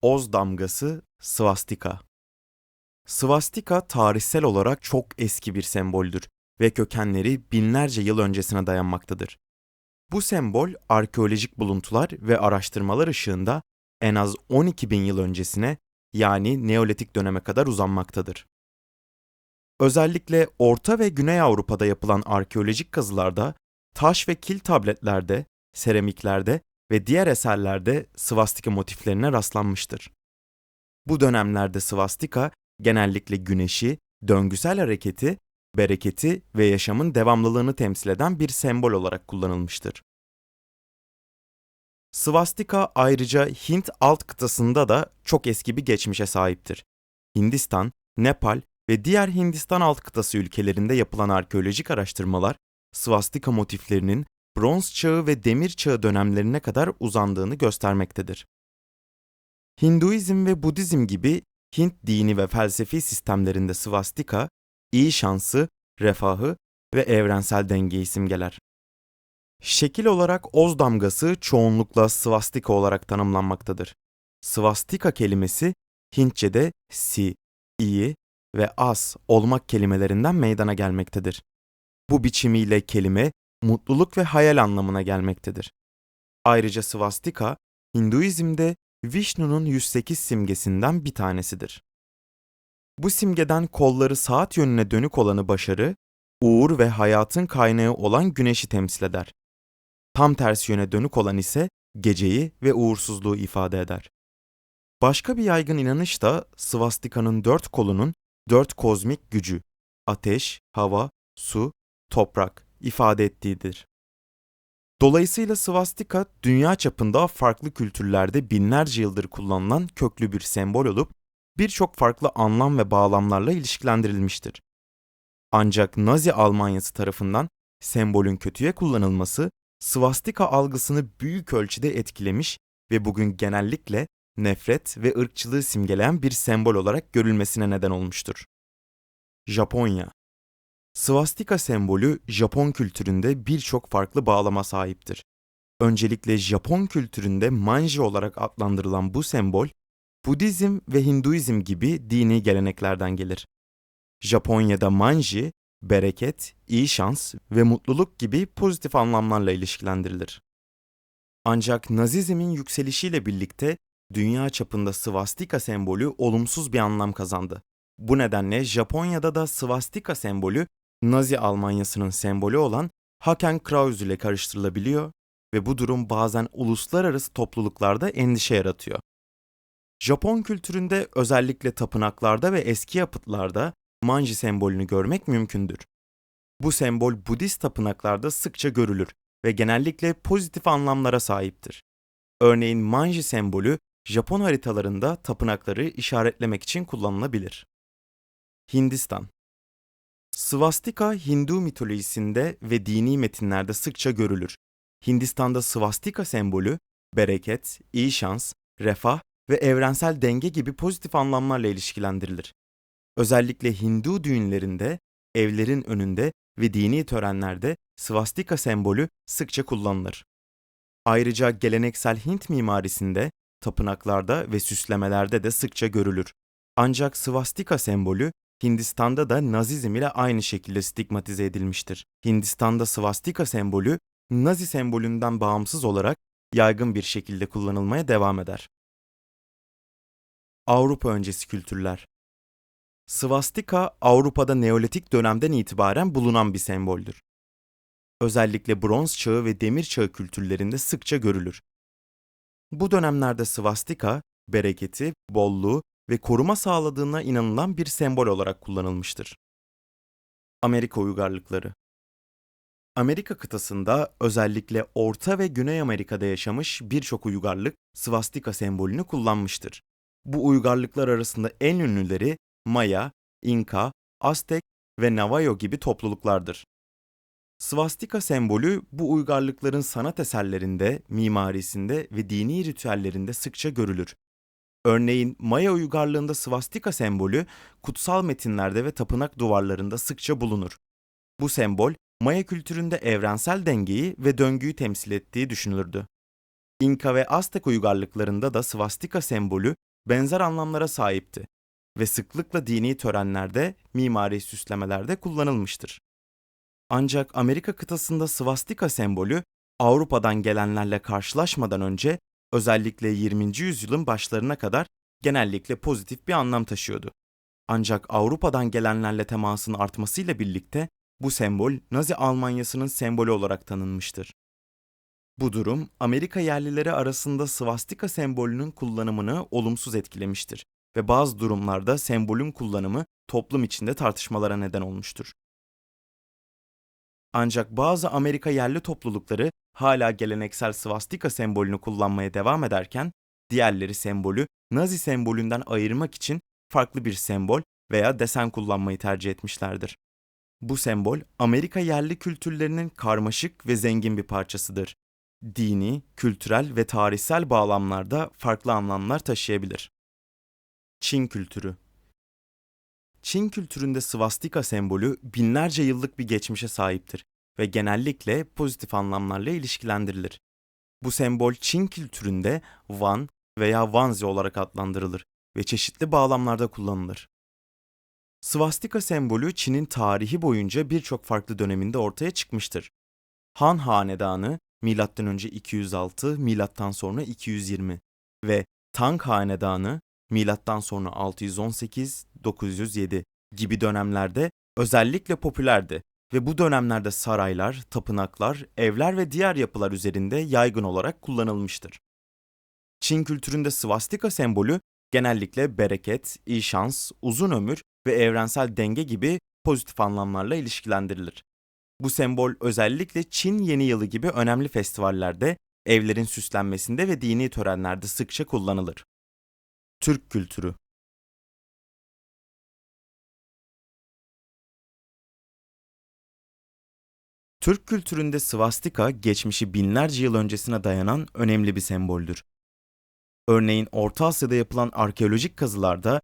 Oz damgası, svastika. Svastika tarihsel olarak çok eski bir semboldür ve kökenleri binlerce yıl öncesine dayanmaktadır. Bu sembol arkeolojik buluntular ve araştırmalar ışığında en az 12 bin yıl öncesine, yani Neolitik döneme kadar uzanmaktadır. Özellikle Orta ve Güney Avrupa'da yapılan arkeolojik kazılarda taş ve kil tabletlerde, seramiklerde ve diğer eserlerde svastika motiflerine rastlanmıştır. Bu dönemlerde svastika genellikle güneşi, döngüsel hareketi, bereketi ve yaşamın devamlılığını temsil eden bir sembol olarak kullanılmıştır. Svastika ayrıca Hint alt kıtasında da çok eski bir geçmişe sahiptir. Hindistan, Nepal ve diğer Hindistan alt kıtası ülkelerinde yapılan arkeolojik araştırmalar, svastika motiflerinin Bronz Çağı ve Demir Çağı dönemlerine kadar uzandığını göstermektedir. Hinduizm ve Budizm gibi Hint dini ve felsefi sistemlerinde svastika, iyi şansı, refahı ve evrensel dengeyi simgeler. Şekil olarak Oz damgası çoğunlukla svastika olarak tanımlanmaktadır. Svastika kelimesi Hintçe'de si, iyi ve as olmak kelimelerinden meydana gelmektedir. Bu biçimiyle kelime mutluluk ve hayal anlamına gelmektedir. Ayrıca svastika, Hinduizm'de Vishnu'nun 108 simgesinden bir tanesidir. Bu simgeden kolları saat yönüne dönük olanı başarı, uğur ve hayatın kaynağı olan güneşi temsil eder. Tam tersi yöne dönük olan ise geceyi ve uğursuzluğu ifade eder. Başka bir yaygın inanış da svastikanın dört kolunun dört kozmik gücü, ateş, hava, su, toprak ifade ettiğidir. Dolayısıyla svastika dünya çapında farklı kültürlerde binlerce yıldır kullanılan köklü bir sembol olup birçok farklı anlam ve bağlamlarla ilişkilendirilmiştir. Ancak Nazi Almanyası tarafından sembolün kötüye kullanılması svastika algısını büyük ölçüde etkilemiş ve bugün genellikle nefret ve ırkçılığı simgeleyen bir sembol olarak görülmesine neden olmuştur. Japonya. Svastika sembolü Japon kültüründe birçok farklı bağlama sahiptir. Öncelikle Japon kültüründe manji olarak adlandırılan bu sembol, Budizm ve Hinduizm gibi dini geleneklerden gelir. Japonya'da manji, bereket, iyi şans ve mutluluk gibi pozitif anlamlarla ilişkilendirilir. Ancak Nazizmin yükselişiyle birlikte dünya çapında svastika sembolü olumsuz bir anlam kazandı. Bu nedenle Japonya'da da svastika sembolü Nazi Almanyası'nın sembolü olan Hakenkreuz ile karıştırılabiliyor ve bu durum bazen uluslararası topluluklarda endişe yaratıyor. Japon kültüründe özellikle tapınaklarda ve eski yapıtlarda manji sembolünü görmek mümkündür. Bu sembol Budist tapınaklarda sıkça görülür ve genellikle pozitif anlamlara sahiptir. Örneğin manji sembolü Japon haritalarında tapınakları işaretlemek için kullanılabilir. Hindistan. Svastika Hindu mitolojisinde ve dini metinlerde sıkça görülür. Hindistan'da svastika sembolü bereket, iyi şans, refah ve evrensel denge gibi pozitif anlamlarla ilişkilendirilir. Özellikle Hindu düğünlerinde, evlerin önünde ve dini törenlerde svastika sembolü sıkça kullanılır. Ayrıca geleneksel Hint mimarisinde, tapınaklarda ve süslemelerde de sıkça görülür. Ancak svastika sembolü Hindistan'da da Nazizm ile aynı şekilde stigmatize edilmiştir. Hindistan'da svastika sembolü Nazi sembolünden bağımsız olarak yaygın bir şekilde kullanılmaya devam eder. Avrupa öncesi kültürler. Svastika Avrupa'da Neolitik dönemden itibaren bulunan bir semboldür. Özellikle Bronz Çağı ve Demir Çağı kültürlerinde sıkça görülür. Bu dönemlerde svastika, bereketi, bolluğu ve koruma sağladığına inanılan bir sembol olarak kullanılmıştır. Amerika uygarlıkları. Amerika kıtasında özellikle Orta ve Güney Amerika'da yaşamış birçok uygarlık svastika sembolünü kullanmıştır. Bu uygarlıklar arasında en ünlüleri Maya, İnka, Aztek ve Navajo gibi topluluklardır. Svastika sembolü bu uygarlıkların sanat eserlerinde, mimarisinde ve dini ritüellerinde sıkça görülür. Örneğin Maya uygarlığında svastika sembolü kutsal metinlerde ve tapınak duvarlarında sıkça bulunur. Bu sembol Maya kültüründe evrensel dengeyi ve döngüyü temsil ettiği düşünülürdü. İnka ve Aztek uygarlıklarında da svastika sembolü benzer anlamlara sahipti ve sıklıkla dini törenlerde, mimari süslemelerde kullanılmıştır. Ancak Amerika kıtasında svastika sembolü Avrupa'dan gelenlerle karşılaşmadan önce özellikle 20. yüzyılın başlarına kadar genellikle pozitif bir anlam taşıyordu. Ancak Avrupa'dan gelenlerle temasın artmasıyla birlikte bu sembol Nazi Almanyası'nın sembolü olarak tanınmıştır. Bu durum Amerika yerlileri arasında svastika sembolünün kullanımını olumsuz etkilemiştir ve bazı durumlarda sembolün kullanımı toplum içinde tartışmalara neden olmuştur. Ancak bazı Amerika yerli toplulukları hala geleneksel svastika sembolünü kullanmaya devam ederken, diğerleri sembolü Nazi sembolünden ayırmak için farklı bir sembol veya desen kullanmayı tercih etmişlerdir. Bu sembol, Amerika yerli kültürlerinin karmaşık ve zengin bir parçasıdır. Dini, kültürel ve tarihsel bağlamlarda farklı anlamlar taşıyabilir. Çin kültürü. Çin kültüründe svastika sembolü binlerce yıllık bir geçmişe sahiptir ve genellikle pozitif anlamlarla ilişkilendirilir. Bu sembol Çin kültüründe Wan veya Wanzi olarak adlandırılır ve çeşitli bağlamlarda kullanılır. Svastika sembolü Çin'in tarihi boyunca birçok farklı döneminde ortaya çıkmıştır. Han Hanedanı M.Ö. 206, M.Ö. 220 ve Tang Hanedanı M.Ö. 618, 907 gibi dönemlerde özellikle popülerdi ve bu dönemlerde saraylar, tapınaklar, evler ve diğer yapılar üzerinde yaygın olarak kullanılmıştır. Çin kültüründe svastika sembolü genellikle bereket, iyi şans, uzun ömür ve evrensel denge gibi pozitif anlamlarla ilişkilendirilir. Bu sembol özellikle Çin Yeni Yılı gibi önemli festivallerde, evlerin süslenmesinde ve dini törenlerde sıkça kullanılır. Türk kültürü. Türk kültüründe svastika geçmişi binlerce yıl öncesine dayanan önemli bir semboldür. Örneğin Orta Asya'da yapılan arkeolojik kazılarda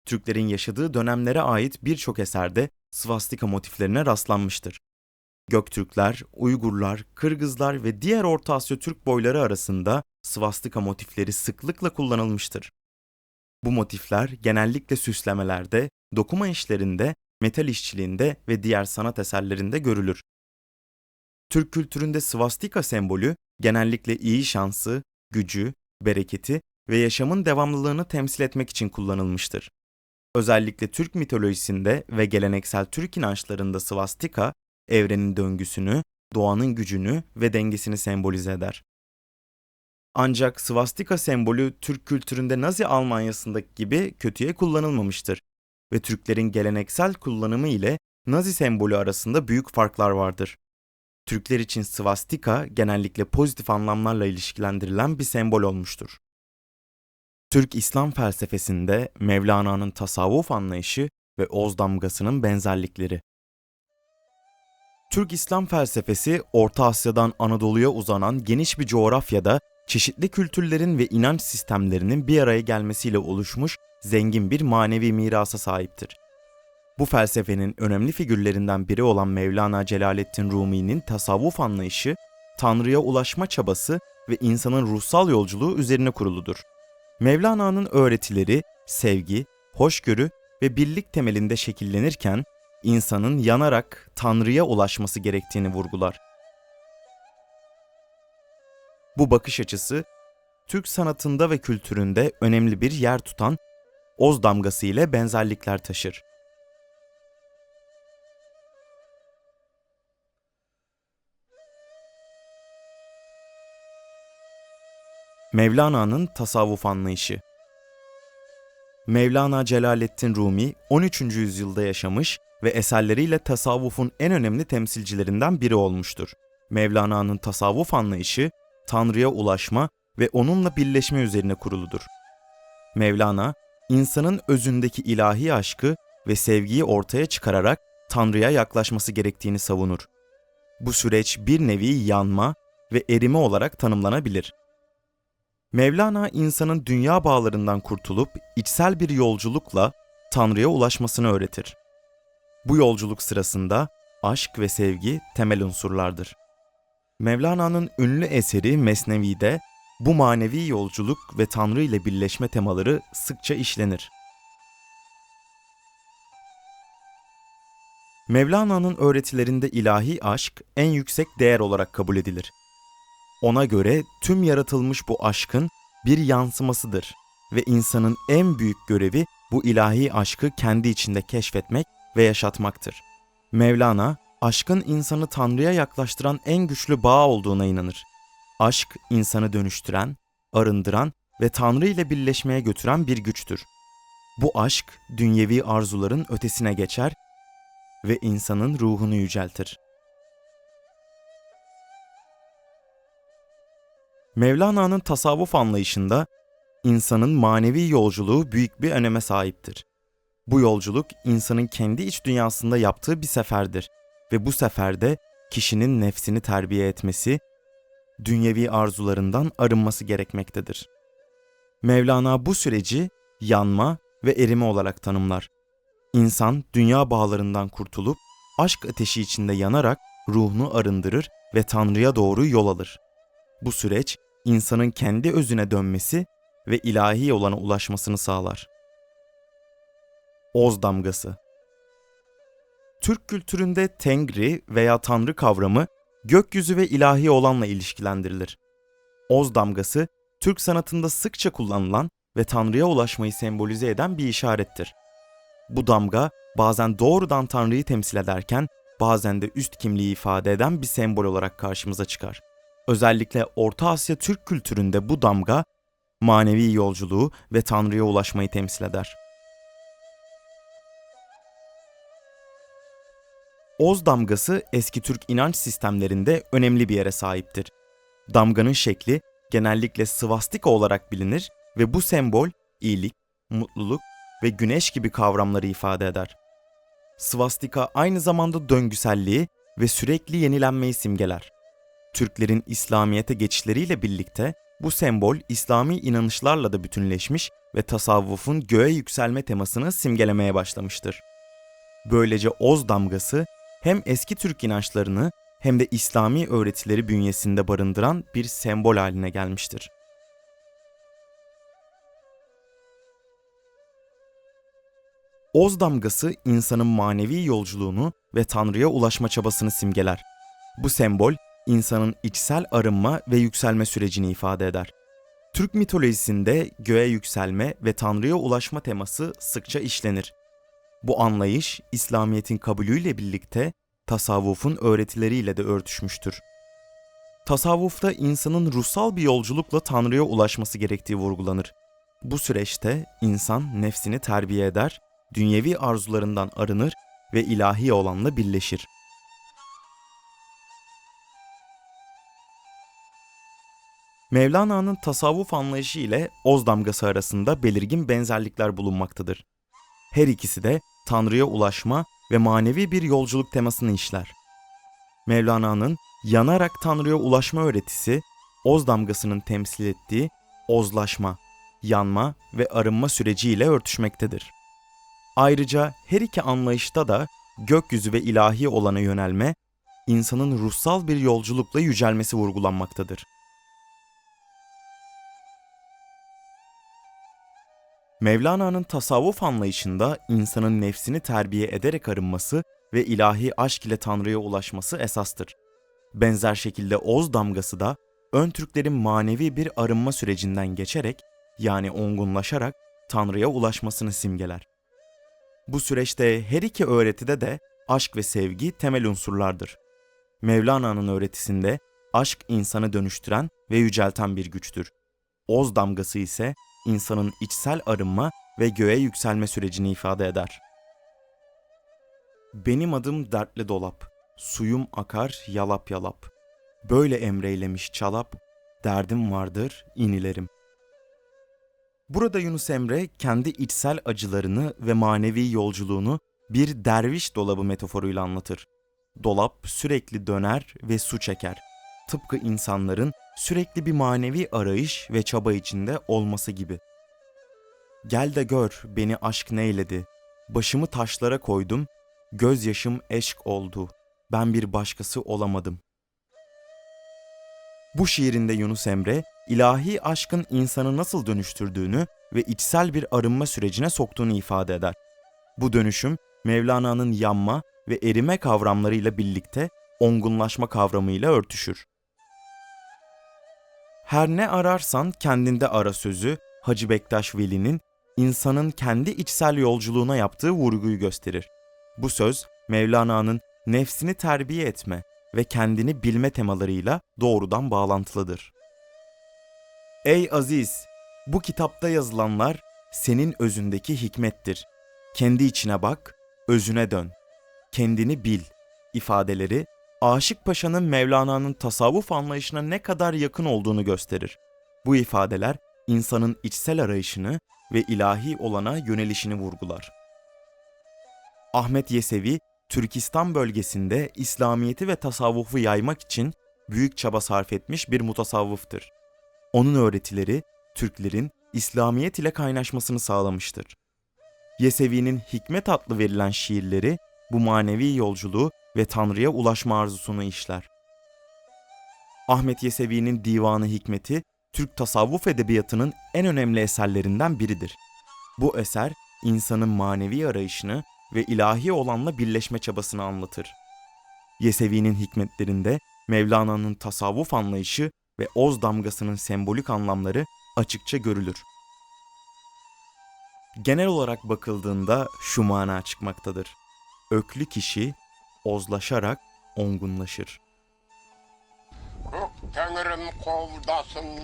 Türklerin yaşadığı dönemlere ait birçok eserde svastika motiflerine rastlanmıştır. Göktürkler, Uygurlar, Kırgızlar ve diğer Orta Asya Türk boyları arasında svastika motifleri sıklıkla kullanılmıştır. Bu motifler genellikle süslemelerde, dokuma işlerinde, metal işçiliğinde ve diğer sanat eserlerinde görülür. Türk kültüründe svastika sembolü genellikle iyi şansı, gücü, bereketi ve yaşamın devamlılığını temsil etmek için kullanılmıştır. Özellikle Türk mitolojisinde ve geleneksel Türk inançlarında svastika, evrenin döngüsünü, doğanın gücünü ve dengesini sembolize eder. Ancak svastika sembolü Türk kültüründe Nazi Almanyası'ndaki gibi kötüye kullanılmamıştır ve Türklerin geleneksel kullanımı ile Nazi sembolü arasında büyük farklar vardır. Türkler için svastika genellikle pozitif anlamlarla ilişkilendirilen bir sembol olmuştur. Türk İslam felsefesinde Mevlana'nın tasavvuf anlayışı ve Oz damgasının benzerlikleri. Türk İslam felsefesi, Orta Asya'dan Anadolu'ya uzanan geniş bir coğrafyada çeşitli kültürlerin ve inanç sistemlerinin bir araya gelmesiyle oluşmuş zengin bir manevi mirasa sahiptir. Bu felsefenin önemli figürlerinden biri olan Mevlana Celaleddin Rumi'nin tasavvuf anlayışı, Tanrı'ya ulaşma çabası ve insanın ruhsal yolculuğu üzerine kuruludur. Mevlana'nın öğretileri sevgi, hoşgörü ve birlik temelinde şekillenirken, insanın yanarak Tanrı'ya ulaşması gerektiğini vurgular. Bu bakış açısı, Türk sanatında ve kültüründe önemli bir yer tutan Oz damgası ile benzerlikler taşır. Mevlana'nın tasavvuf anlayışı. Mevlana Celaleddin Rumi 13. yüzyılda yaşamış ve eserleriyle tasavvufun en önemli temsilcilerinden biri olmuştur. Mevlana'nın tasavvuf anlayışı, Tanrı'ya ulaşma ve onunla birleşme üzerine kuruludur. Mevlana, insanın özündeki ilahi aşkı ve sevgiyi ortaya çıkararak Tanrı'ya yaklaşması gerektiğini savunur. Bu süreç bir nevi yanma ve erime olarak tanımlanabilir. Mevlana, insanın dünya bağlarından kurtulup içsel bir yolculukla Tanrı'ya ulaşmasını öğretir. Bu yolculuk sırasında aşk ve sevgi temel unsurlardır. Mevlana'nın ünlü eseri Mesnevi'de Bu manevi yolculuk ve Tanrı ile birleşme temaları sıkça işlenir. Mevlana'nın öğretilerinde ilahi aşk en yüksek değer olarak kabul edilir. Ona göre tüm yaratılmış bu aşkın bir yansımasıdır ve insanın en büyük görevi bu ilahi aşkı kendi içinde keşfetmek ve yaşatmaktır. Mevlana, aşkın insanı Tanrı'ya yaklaştıran en güçlü bağ olduğuna inanır. Aşk, insanı dönüştüren, arındıran ve Tanrı ile birleşmeye götüren bir güçtür. Bu aşk, dünyevi arzuların ötesine geçer ve insanın ruhunu yüceltir. Mevlana'nın tasavvuf anlayışında insanın manevi yolculuğu büyük bir öneme sahiptir. Bu yolculuk insanın kendi iç dünyasında yaptığı bir seferdir ve bu seferde kişinin nefsini terbiye etmesi, dünyevi arzularından arınması gerekmektedir. Mevlana bu süreci yanma ve erime olarak tanımlar. İnsan dünya bağlarından kurtulup aşk ateşi içinde yanarak ruhunu arındırır ve Tanrı'ya doğru yol alır. Bu süreç insanın kendi özüne dönmesi ve ilahi olana ulaşmasını sağlar. Oz damgası. Türk kültüründe Tengri veya Tanrı kavramı gökyüzü ve ilahi olanla ilişkilendirilir. Oz damgası, Türk sanatında sıkça kullanılan ve Tanrı'ya ulaşmayı sembolize eden bir işarettir. Bu damga bazen doğrudan Tanrı'yı temsil ederken bazen de üst kimliği ifade eden bir sembol olarak karşımıza çıkar. Özellikle Orta Asya Türk kültüründe bu damga manevi yolculuğu ve Tanrı'ya ulaşmayı temsil eder. Oz damgası eski Türk inanç sistemlerinde önemli bir yere sahiptir. Damganın şekli genellikle svastika olarak bilinir ve bu sembol iyilik, mutluluk ve güneş gibi kavramları ifade eder. Svastika aynı zamanda döngüselliği ve sürekli yenilenmeyi simgeler. Türklerin İslamiyet'e geçişleriyle birlikte bu sembol İslami inanışlarla da bütünleşmiş ve tasavvufun göğe yükselme temasını simgelemeye başlamıştır. Böylece Oz damgası hem eski Türk inançlarını hem de İslami öğretileri bünyesinde barındıran bir sembol haline gelmiştir. Oz damgası insanın manevi yolculuğunu ve Tanrı'ya ulaşma çabasını simgeler. Bu sembol insanın içsel arınma ve yükselme sürecini ifade eder. Türk mitolojisinde göğe yükselme ve Tanrı'ya ulaşma teması sıkça işlenir. Bu anlayış İslamiyet'in kabulüyle birlikte tasavvufun öğretileriyle de örtüşmüştür. Tasavvufta insanın ruhsal bir yolculukla Tanrı'ya ulaşması gerektiği vurgulanır. Bu süreçte insan nefsini terbiye eder, dünyevi arzularından arınır ve ilahi olanla birleşir. Mevlana'nın tasavvuf anlayışı ile Oz damgası arasında belirgin benzerlikler bulunmaktadır. Her ikisi de Tanrı'ya ulaşma ve manevi bir yolculuk temasını işler. Mevlana'nın yanarak Tanrı'ya ulaşma öğretisi, Oz damgasının temsil ettiği ozlaşma, yanma ve arınma süreciyle örtüşmektedir. Ayrıca her iki anlayışta da gökyüzü ve ilahi olana yönelme, insanın ruhsal bir yolculukla yücelmesi vurgulanmaktadır. Mevlana'nın tasavvuf anlayışında insanın nefsini terbiye ederek arınması ve ilahi aşk ile Tanrı'ya ulaşması esastır. Benzer şekilde Oz damgası da ön Türklerin manevi bir arınma sürecinden geçerek, yani olgunlaşarak Tanrı'ya ulaşmasını simgeler. Bu süreçte her iki öğretide de aşk ve sevgi temel unsurlardır. Mevlana'nın öğretisinde aşk insanı dönüştüren ve yücelten bir güçtür. Oz damgası ise insanın içsel arınma ve göğe yükselme sürecini ifade eder. Benim adım dertli dolap, suyum akar yalap yalap. Böyle emreylemiş çalap, derdim vardır inilerim. Burada Yunus Emre kendi içsel acılarını ve manevi yolculuğunu bir derviş dolabı metaforuyla anlatır. Dolap sürekli döner ve su çeker. Tıpkı insanların sürekli bir manevi arayış ve çaba içinde olması gibi. Gel de gör beni aşk neyledi. Başımı taşlara koydum, gözyaşım eşk oldu. Ben bir başkası olamadım. Bu şiirinde Yunus Emre, ilahi aşkın insanı nasıl dönüştürdüğünü ve içsel bir arınma sürecine soktuğunu ifade eder. Bu dönüşüm, Mevlana'nın yanma ve erime kavramlarıyla birlikte olgunlaşma kavramıyla örtüşür. Her ne ararsan kendinde ara sözü, Hacı Bektaş Veli'nin insanın kendi içsel yolculuğuna yaptığı vurguyu gösterir. Bu söz, Mevlana'nın nefsini terbiye etme ve kendini bilme temalarıyla doğrudan bağlantılıdır. Ey Aziz! Bu kitapta yazılanlar senin özündeki hikmettir. Kendi içine bak, özüne dön. Kendini bil ifadeleri, Aşık Paşa'nın Mevlana'nın tasavvuf anlayışına ne kadar yakın olduğunu gösterir. Bu ifadeler insanın içsel arayışını ve ilahi olana yönelişini vurgular. Ahmet Yesevi, Türkistan bölgesinde İslamiyeti ve tasavvufu yaymak için büyük çaba sarf etmiş bir mutasavvıftır. Onun öğretileri Türklerin İslamiyet ile kaynaşmasını sağlamıştır. Yesevi'nin Hikmet adlı verilen şiirleri bu manevi yolculuğu ve Tanrı'ya ulaşma arzusunu işler. Ahmet Yesevi'nin Divanı Hikmeti, Türk tasavvuf edebiyatının en önemli eserlerinden biridir. Bu eser, insanın manevi arayışını ve ilahi olanla birleşme çabasını anlatır. Yesevi'nin hikmetlerinde Mevlana'nın tasavvuf anlayışı ve Oz damgasının sembolik anlamları açıkça görülür. Genel olarak bakıldığında şu mana çıkmaktadır: öklü kişi ozlaşarak olgunlaşır. Gök Tengrim kovdasın,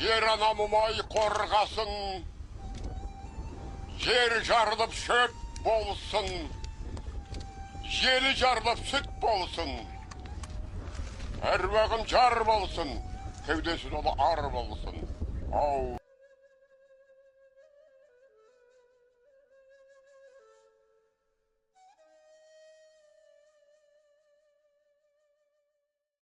yer anamı ay korgasın, yer jarılıp şöp bolsun, yeli jarılıp süt bolsun, her vakım jar bolsun, kevdesi dolu ar bolsun.